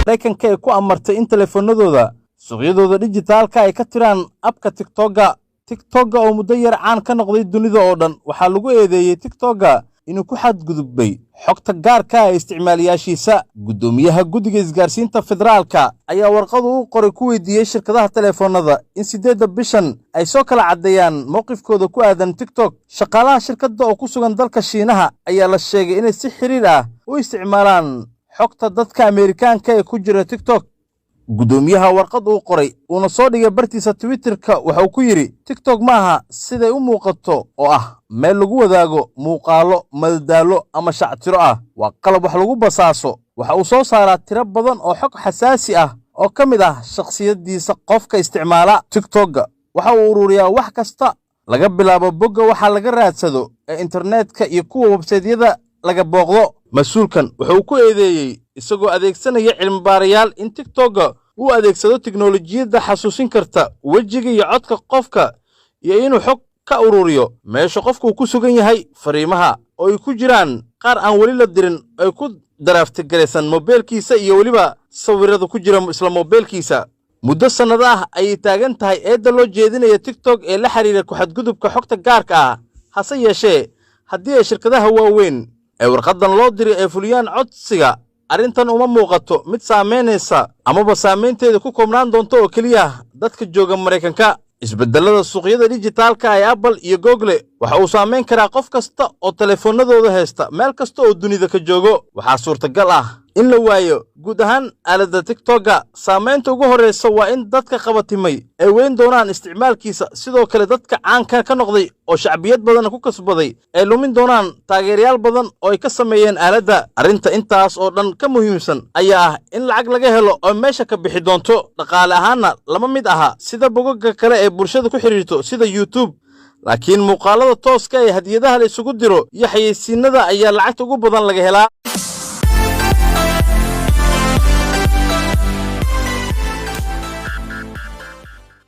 Mareykanka ay ku amartay in telefoonadooda suuqyadooda dijitaalka ay ka tiraan abka TikTok oo muddo yar caan ka noqday dunida oo dhan. Waxaa lagu eedeeyay TikTok inuu ku xadgudubay xogta gaarka ah ee isticmaalayaashiisa. Gudoomiyaha Guddiga Isgaarsiinta Federaalka ayaa warqad u qoray ku weydiiyay shirkadaha telefoonada in 8 bishan ay soo kala cadeeyaan mowqifkooda ku aadan TikTok. Shaqaalaha shirkadda oo ku sugan dalka Shiinaha ayaa la sheegay inay si xiriir ah u isticmaalaan xogta dadka Ameerikaanka ee ku jira TikTok. Gudoomiyaha warqad uu qoray uuna soo dhigay bartiisa Twitterka waxa uu ku yiri TikTok maaha siday u muuqato oo ah meel lagu wadaago muuqaalo, madadaalo ama shactiro ah. Waa qalab wax lagu basaaso. Waxa uu soo saaraa tiro badan oo xog xasaasi ah oo ka mid ah shakhsiyadiisa qofka isticmaala. TikTok waxa uu ururiyaa wax kasta laga bilaabo bogga waxa laga raadsado ee internetka iyo kuwa website-yada laga booqdo. Mas'uulkan wuxuu ku eedeeyay isagoo adeegsanaya cilmi baarayaal in TikTok uu adeegsado tiknoolajiyadda xasuusin karta wejiga iyo codka qofka iyo inuu xog ka ururiyo meesha qofku ku sugan yahay. Fariimaha oo ay ku jiraan qaar aan wali la dirin ay ku daraftigaraysan mobilkiisa iyo waliba sawirada ku jira isla mobilkiisa. Muddo sanado ah ay taagan tahay eedda loo jeedinaya TikTok ee la xiriira ku xadgudubka xogta gaarka ah. Hase yeeshee, haddii ay shirkadaha waaweyn ee warqadan loo diray ee fuliyaan codsiga, arrintan uma muuqato mid saameynaysa amaba saameynteeda ku koobnaan doonto oo keliya dadka jooga Mareykanka. Isbedelada suuqyada dijitaalka ee Apple iyo Google waxa uu saameyn karaa qof kasta oo telefoonadooda haysta meel kasta oo dunida ka joogo. Waxaa suurtagal ah in la waayo guud ahaan aaladda TikTok. Saameynta ugu horeysa waa in dadka qabatimay ay weyn doonaan isticmaalkiisa. Sidoo kale dadka caanka ka noqday oo shacbiyad badan ku kasbaday ay lumin doonaan taageerayaal badan oo ay ka sameeyeen aaladda. Arrinta intaas oo dhan ka muhiimsan ayaa ah in lacag laga helo oo meesha ka bixi doonto. Dhaqaale ahaanna lama mid aha sida bogagga kale ee bulshada ku xiriirto sida YouTube. Laakiin muuqaalada tooska ee hadiyadaha la isugu diro iyo xayeysiinada ayaa lacagta ugu badan laga helaa.